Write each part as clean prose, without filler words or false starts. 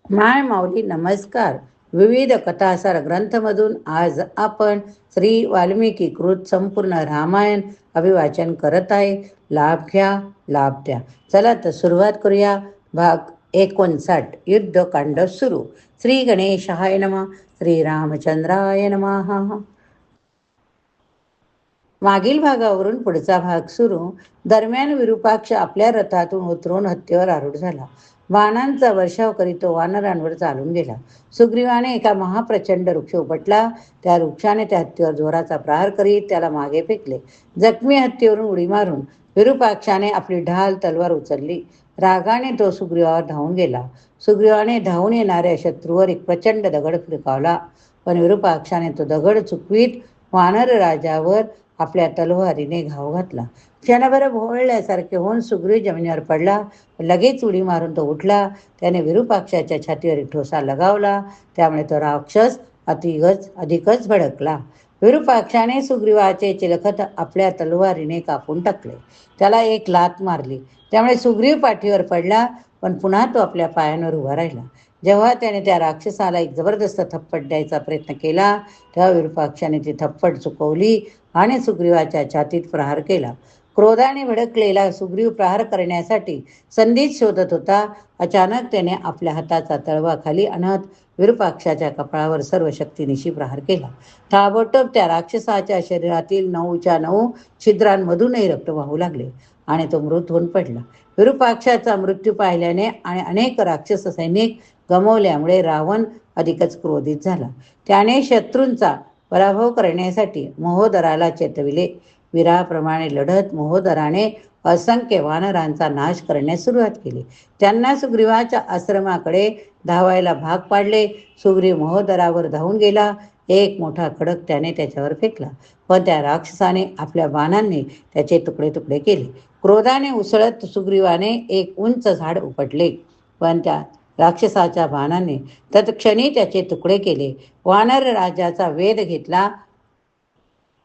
माय माऊली नमस्कार. विविध कथासार ग्रंथमधून आज आपण श्री वाल्मिकी कृत संपूर्ण रामायण अभिवाचन करत आहे. लाभ घ्या, लाभ द्या. चला तर सुरुवात करूया. भाग 59, युद्धकांड सुरू. श्री गणेशाय नमः. श्री रामचंद्राय नमः. मागील भागावरून पुढचा भाग सुरू. दरम्यान विरूपाक्ष आपल्या रथातून उतरून हत्तीवर आरूढ झाला. बाणांचा वर्षाव करीत तो वानरांवर चालून गेला. सुग्रीवाने एका महाप्रचंड वृक्ष उपटला. त्या वृक्षाने त्या हत्तीवर जोराचा प्रहार करीत त्याला मागे फेकले. जखमी हत्तीवरून उडी मारून विरूपाक्षाने आपली ढाल तलवार उचलली. रागाने तो सुग्रीवावर धावून गेला. सुग्रीवाने धावून येणाऱ्या शत्रूवर एक प्रचंड दगड फिरकावला, पण विरूपाक्षाने तो दगड चुकवीत वानर राजावर आपल्या तलवारीने घाव घातला. क्षणभर भोवळल्यासारखे होऊन सुग्रीव जमिनीवर पडला. लगेच उडी मारून तो उठला. त्याने विरूपाक्षाच्या छातीवर एक ठोसा लगावला. त्यामुळे तो राक्षस अधिकच भडकला. विरूपाक्षाने सुग्रीवाचे चिलखत आपल्या तलवारीने कापून टाकले. त्याला एक लाथ मारली. त्यामुळे सुग्रीव पाठीवर पडला, पण पुन्हा तो आपल्या पायांवर उभा राहिला. जेव्हा त्याने त्या राक्षसाला एक जबरदस्त थप्पड द्यायचा प्रयत्न केला, तेव्हा विरूपाक्षाने ती थप्पड चुकवली आणि सुग्रीवाच्या छातीत प्रहार केला. क्रोधाने भडकलेला सुग्रीव प्रहार करण्यासाठी संधीच शोधत होता. अचानक त्याने आपल्या हाताचा तळवा खाली आणत विरूपाक्षाच्या कपाळावर सर्व शक्तीनिशी प्रहार केला. ताबडतोब त्या राक्षसाच्या शरीरातील 9च्या 9 छिद्रांमधूनही रक्त वाहू लागले आणि तो मृत होऊन पडला. विरूपाक्षाचा मृत्यू पाहिल्याने आणि अनेक राक्षस सैनिक गमावल्यामुळे रावण अधिकच क्रोधित झाला. त्याने शत्रूंचा पराभव करण्यासाठी महोदराला चेतविले. वीराप्रमाणे लढत महोदराने असंख्य वानरांचा नाश करण्यास सुरुवात केली. त्यांना सुग्रीवाच्या आश्रमाकडे धावायला भाग पाडले. सुग्रीव महोदरावर धावून गेला. एक मोठा खडक त्याने त्याच्यावर फेकला, पण त्या राक्षसाने आपल्या बाणांनी त्याचे तुकडे तुकडे केले. क्रोधाने उसळत सुग्रीवाने एक उंच झाड उपटले, पण त्या राक्षसाच्या बाणाने तत्क्षणी त्याचे तुकडे केले. वानर राजाचा वेध घेतला.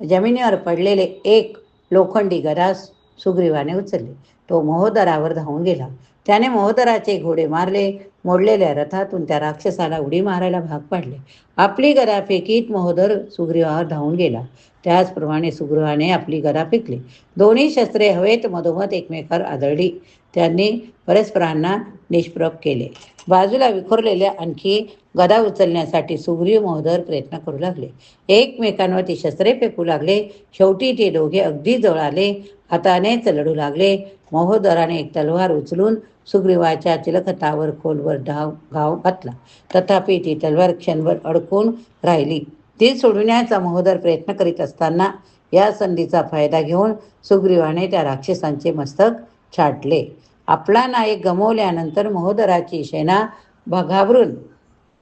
जमिनीवर पडलेले एक लोखंडी गदा सुग्रीवाने उचलले. तो महोदरावर धावून गेला. त्याने महोदराचे घोडे मारले. मोडलेल्या रथातून त्या राक्षसाला उडी मारायला भाग पाडले. आपली गदा फेकीत महोदर सुग्रीवावर धावून गेला. त्याचप्रमाणे सुग्रीवाने आपली गदा फेकली. दोन्ही शस्त्रे हवेत मधोमध एकमेकावर आदळली. त्यांनी परस्परांना निष्प्रभ केले. बाजूला विखुरलेल्या आणखी गदा उचलण्यासाठी सुग्रीव महोदर प्रयत्न करू लागले. एकमेकांवर ती शस्त्रे फेकू लागले. शेवटी ते दोघे अगदी जवळ आले. हातानेच लढू लागले. महोदराने एक तलवार उचलून सुग्रीवाच्या चिलखतावर खोलवर घाव घातला. तथापि ती तलवार क्षणभर अडकून राहिली. ती सोडविण्याचा महोदर प्रयत्न करीत असताना या संधीचा फायदा घेऊन सुग्रीवाने त्या राक्षसांचे मस्तक छाटले. आपला नायक गमावल्यानंतर महोदराची सेना घाबरून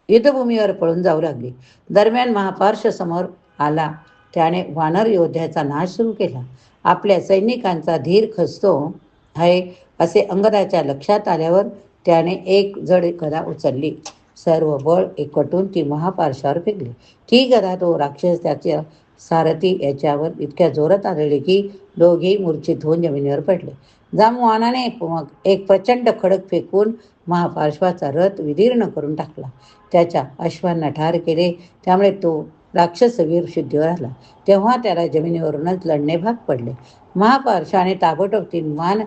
युद्धभूमीवर पळून जाऊ लागली. दरम्यान महापार्श समोर आला. त्याने वानर योद्ध्याचा नाश सुरू केला. आपल्या सैनिकांचा धीर खचतो आहे असे अंगदाच्या लक्षात आल्यावर त्याने एक जड गदा उचलली. सर्व बळ एकवटून ती महापार्शावर फेकली. ती गदा तो राक्षस त्याच्या सारथी याच्यावर इतक्या जोरात आलेले की दोघेही मूर्छित होऊन जमिनीवर पडले. जामवानाने मग एक प्रचंड खडक फेकून महापार्श्वाचा रथ विदीर्ण करून टाकला. त्याच्या अश्वांना ठार केले. त्यामुळे तो राक्षस वीर शुद्धीवर आला. तेव्हा त्याला जमिनीवरूनच लढणे भाग पडले. महापार्शाने ताबडतोब 3 बाण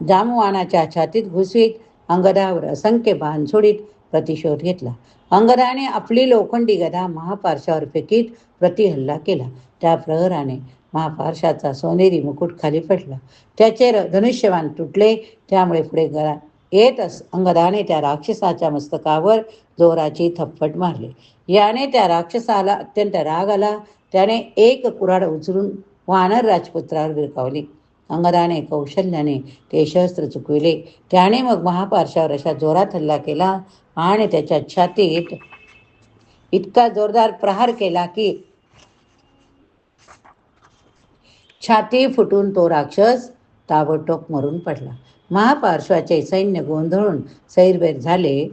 जामवानाच्या छातीत घुसवीत अंगदावर असंख्य बाण सोडीत प्रतिशोध घेतला. अंगदाने आपली लोखंडी गदा महापार्शावर फेकीत प्रतिहल्ला केला. त्या प्रहराने महापार्शाचा सोनेरी मुकुट खाली पडला. त्याचे धनुष्यबाण तुटले. त्यामुळे पुढे येत अंगदाने त्या राक्षसाच्या मस्तकावर जोराची थप्पट मारली. याने त्या राक्षसाला अत्यंत राग आला. त्याने एक कुऱ्हाड उचलून वानर राजपुत्रावर भिरकावली. अंगदाने कौशल्याने ते शस्त्र चुकविले. त्याने मग महापार्शावर अशा जोरात हल्ला केला आणि त्याच्या छातीत इतका जोरदार प्रहार केला की छाती फुटून तो राक्षस ताबडतोब मरून पडला. महापार्श्वाचे सैन्य गोंधळून सैरभैर झाले.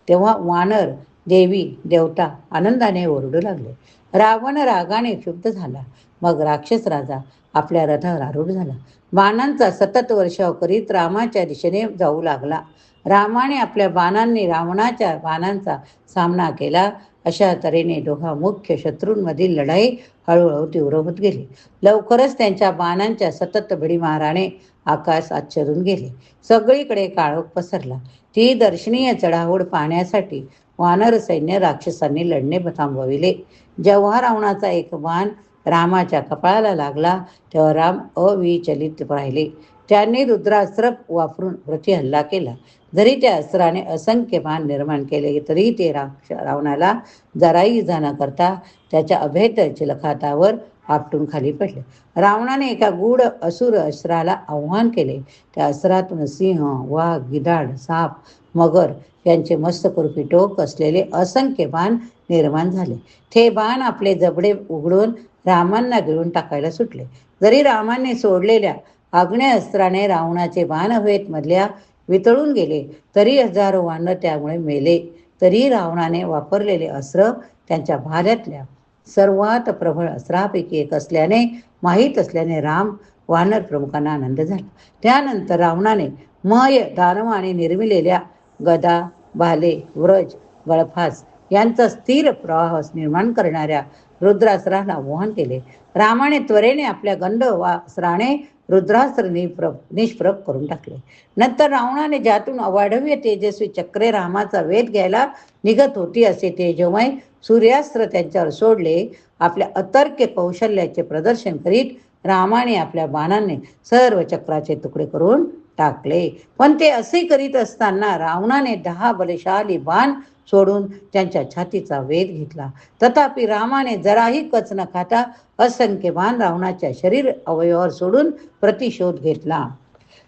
तेव्हा वानर देवी देवता आनंदाने ओरडू लागले. रावण रागाने क्षुब्ध झाला. मग राक्षस राजा आपल्या रथावर आरूढ झाला. बाणांचा सतत वर्षाव करीत रामाच्या दिशेने जाऊ लागला. रामाने आपल्या बाणांनी रावणाच्या बाणांचा सामना केला. अशा तऱ्हेने दोघा मुख्य शत्रूंमधील लढाई हळूहळू तीव्र होत गेली. लवकरच त्यांच्या बाणांच्या सतत भडीमाराने आकाश आच्छादून गेले. सगळीकडे काळोख पसरला. ती दर्शनीय चढाओढ पाहण्यासाठी वानर सैन्य राक्षसांनी लढणे थांबविले. जेव्हा रावणाचा एक बाण रामाच्या कपाळाला लागला तेव्हा राम अविचलित राहिले. त्यांनी रुद्रास्त्र वापरून प्रतिहल्ला केला. जरी त्या अस्त्राने असंख्य बाण निर्माण केले तरी ते रावणाला जराही इजा न करता त्याच्या अभेद्य चिलखातावर आपटून खाली पडले. रावणाने एका गूढ असुर अस्त्राला आव्हान केले. त्या अस्त्रातून सिंह, वाघ, गिधाड, साप, मगर यांचे मस्तकरूपी टोक असलेले असंख्य बाण निर्माण झाले. ते बाण आपले जबडे उघडून रामांना गिळून टाकायला सुटले. जरी रामाने सोडलेल्या आग्नेय अस्त्राने रावणाचे बाण हवेत मधल्या वितळून गेले तरी हजारो वानर त्यामुळे मेले. तरी रावणाने वापरलेले अस्त्र त्यांच्या भाल्यातल्या सर्वात प्रबळ अस्त्रापैकी एक असल्याने माहीत असल्याने राम वानर प्रमुखांना आनंद झाला. त्यानंतर रावणाने मय दानवाने निर्मिलेल्या गदा, भाले, व्रज, गळफास यांचा स्थिर प्रवाह निर्माण करणाऱ्या रुद्रास्त्राला आवाहन केले. रामाने त्वरेने आपल्या गंध अस्त्राने रुद्रास्त्र निष्प्रभ करून टाकले. नंतर रावणाने ज्यातून अवाढव्य तेजस्वी चक्रे रामाचा वेध घ्यायला निघत होती असे तेजोमय सूर्यास्त्र त्यांच्यावर सोडले. आपल्या अतर्क्य कौशल्याचे प्रदर्शन करीत रामाने आपल्या बाणांनी सर्व चक्राचे तुकडे करून टाकले. पण ते असे करीत असताना रावणाने 10 बलशाली बाण सोडून त्यांच्या छातीचा वेध घेतला. तथापि रामाने जराही कच न खाता असंख्य बाण रावणाच्या शरीर अवयवावर सोडून प्रतिशोध घेतला.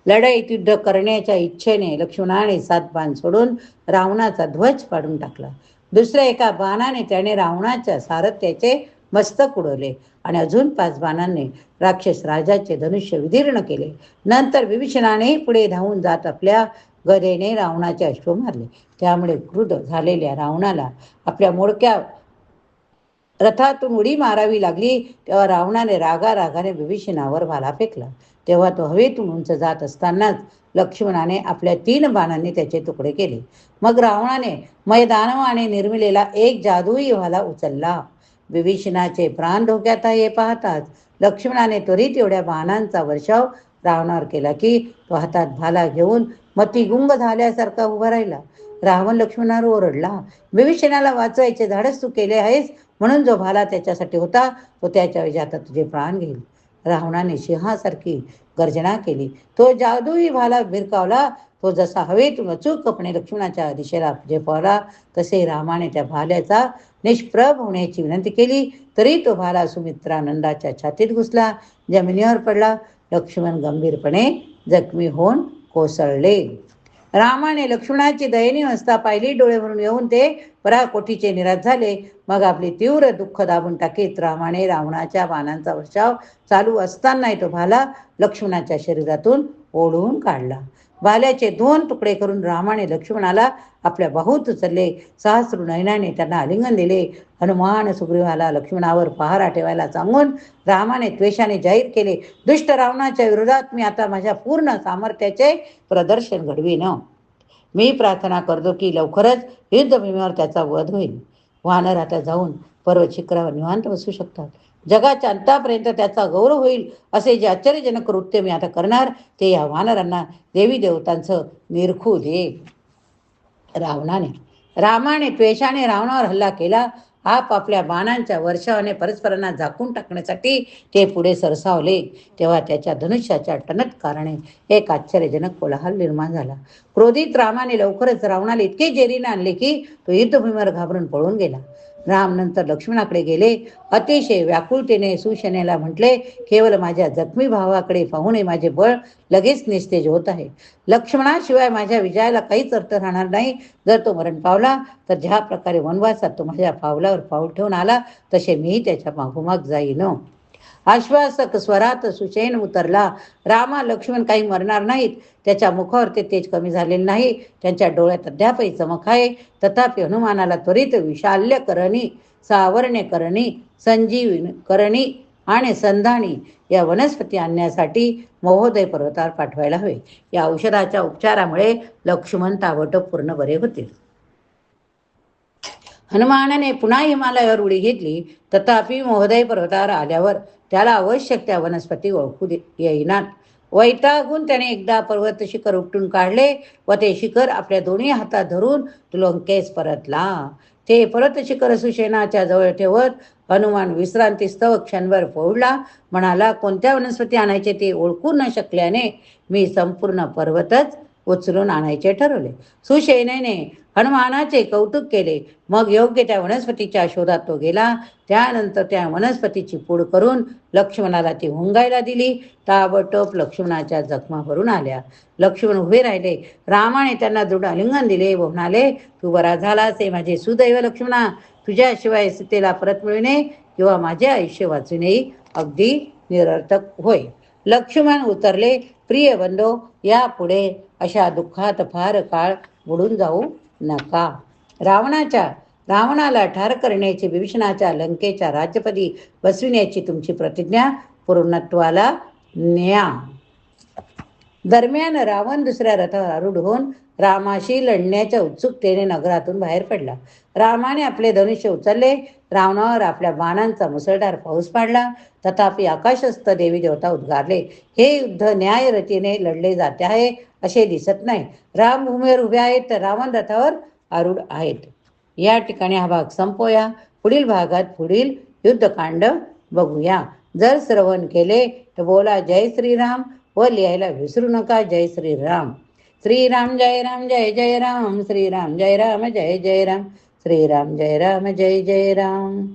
लढाईत युद्ध करण्याच्या इच्छेने लक्ष्मणाने 7 बाण सोडून रावणाचा ध्वज पाडून टाकला. दुसऱ्या एका बाणाने त्याने रावणाच्या सारथ्याचे मस्तक उडवले आणि अजून 5 बाणांनी राक्षस राजाचे धनुष्य विदीर्ण केले. नंतर विभीषणाने पुढे धावून जात आपल्या गदेने रावणाचे अश्व मारले. त्यामुळे क्रुद्ध झालेल्या रावणाला आपल्या मोडक्या रथातून उडी मारावी लागली. तेव्हा रावणाने रागाने विभीषणावर भाला फेकला. तेव्हा तो हवेतून उंच जात असतानाच लक्ष्मणाने आपल्या 3 बाणांनी त्याचे तुकडे केले. मग रावणाने मैदानवाने निर्मिलेला एक जादुई भाला उचलला. विभीषणाचे प्राण धोक्यात आहे हे पाहताच लक्ष्मणाने त्वरित एवढ्या बाणांचा वर्षाव रावणावर केला की तो हातात भाला घेऊन मतिगुंग झाल्यासारखा उभा राहिला. रावण लक्ष्मणावर ओरडला, विभीषणाला वाचवायचे धाडस तू केले आहेस म्हणून जो भाला त्याच्यासाठी होता तो त्याच्या वेळी आता तुझे प्राण घेईल. रावणाने सिंहासारखी गर्जना केली. तो जादुई भाला भिरकावला. तो जसा हवेतून अचूकपणे लक्ष्मणाच्या दिशेला झेपावला तसे रामाने त्या भाल्याचा निष्प्रभ होण्याची विनंती केली. तरी तो भाला सुमित्रानंदाच्या छातीत घुसला, जमिनीवर पडला. लक्ष्मण गंभीरपणे जखमी होऊन कोसळले. रामाने लक्ष्मणाची दयनीय अवस्था पाहिली. डोळे भरून येऊन ते पराकोटीचे निराश झाले. मग आपले तीव्र दुःख दाबून टाकीत रामाने रावणाच्या बाणांचा वर्षाव चालू असतानाही तो भाला लक्ष्मणाच्या शरीरातून ओढून काढला. भाल्याचे 2 तुकडे करून रामाने लक्ष्मणाला आपल्या बाहूत उचलले. सहस्र नयनाने त्यांना आलिंगन दिले. हनुमान सुग्रीवाला लक्ष्मणावर पहारा ठेवायला सांगून रामाने द्वेषाने जाहीर केले, दुष्ट रावणाच्या विरोधात मी आता माझ्या पूर्ण सामर्थ्याचे प्रदर्शन घडवीन. मी प्रार्थना करतो की लवकरच युद्धभूमीवर त्याचा वध होईल. वानर आता जाऊन पर्वत शिखरावर निवांत बसू शकतात. जगाच्या अंतापर्यंत त्याचा गौरव होईल असे जे आश्चर्यजनक कृत्य मी आता करणार ते या वानरांना देवी देवतांचं निरखू दे. रामाने द्वेषाने रावणावर हल्ला केला. आपल्या बाणांच्या वर्षावाने परस्परांना झाकून टाकण्यासाठी ते पुढे सरसावले. तेव्हा त्याच्या धनुष्याच्या टणत्काराने एक आश्चर्यजनक कोलाहल निर्माण झाला. क्रोधित रामाने लवकरच रावणाला इतके जेरीने आणले की तो युद्धभूमीवर घाबरून पळून गेला. राम नंतर लक्ष्मणाकडे गेले. अतिशय व्याकुळतेने सुशेनेला म्हटले, केवळ माझ्या जखमी भावाकडे पाहून माझे बळ लगेच निस्तेज होत आहे. लक्ष्मणाशिवाय माझ्या विजयाला काहीच अर्थ राहणार नाही. जर तो मरण पावला तर ज्या प्रकारे वनवासात तो माझ्या पावलावर पाऊल ठेवून आला तसे मीही त्याच्या मागोमाग जाईन. आश्वासक स्वरात सुशेन उतरला. रामा लक्ष्मण काही मरणार नाहीत. त्याच्या मुखावर ते तेज कमी झालेले नाही. त्यांच्या डोळ्यात अद्यापही चमक आहे. तथापि हनुमानाला त्वरित विशाल्य करणी, सावर्ण्य करणी, संजीवनी करणी आणि संधानी या वनस्पती आणण्यासाठी महोदय पर्वतावर पाठवायला हवे. या औषधाच्या उपचारामुळे लक्ष्मण ताबडतोब पूर्ण बरे होतील. हनुमानाने पुन्हा हिमालयावर उडी घेतली. तथापि महोदय पर्वतावर आल्यावर त्याला आवश्यक त्या वनस्पती ओळखू येईनात. वैतागून त्याने एकदा पर्वत शिखर उपटून काढले व ते शिखर आपल्या दोन्ही हातात धरून तो लंकेस परतला. ते पर्वत शिखर सुषेणाच्या जवळ ठेवत हनुमान विश्रांतीस्तव क्षणभर फोडला. म्हणाला, कोणत्या वनस्पती आणायचे ते ओळखू न शकल्याने मी संपूर्ण पर्वतच उचलून आणायचे ठरवले. सुषेणेने हनुमानाचे कौतुक केले. मग योग्य त्या वनस्पतीच्या शोधात तो गेला. त्यानंतर त्या वनस्पतीची पूड करून लक्ष्मणाला ती हुंगायला दिली. ताबडतोब लक्ष्मणाच्या जखमा भरून आल्या. लक्ष्मण उभे राहिले. रामाने त्यांना दृढ आलिंगन दिले व म्हणाले, तू बरा झालास हे माझे सुदैव लक्ष्मणा. तुझ्याशिवाय सीतेला परत मिळणे किंवा माझे आयुष्य वाचविणेही अगदी निरर्थक होय. लक्ष्मण उतरले. प्रिय बंधो, यापुढे अशा दुःखात फार काळ बुडून जाऊ नका. रावणाला ठार करण्याची, विभीषणाच्या लंकेच्या राज्यपदी बसविण्याची तुमची प्रतिज्ञा पूर्णत्वाला न्या. दरम्यान रावण दुसऱ्या रथावर आरूढ होऊन रामाशी लढण्याच्या उत्सुकतेने नगरातून बाहेर पडला. रामाने आपले धनुष्य उचलले. रावणावर आपल्या बाणांचा मुसळधार पाऊस पाडला. तथापि आकाशस्थ देवी देवता उद्गारले, हे युद्ध न्यायरतीने लढले जाते आहे असे दिसत नाही. राम भूमीवर उभे आहेत तर रावण रथावर आरूढ आहेत. या ठिकाणी हा भाग संपवूया. पुढील भागात पुढील युद्धकांड बघूया. जर श्रवण केले तर बोला जय श्रीराम व लिहायला विसरू नका. जय श्रीराम. श्रीराम जय राम जय जय राम. श्रीराम जय राम जय जय राम. श्रीराम जय राम जय जय राम.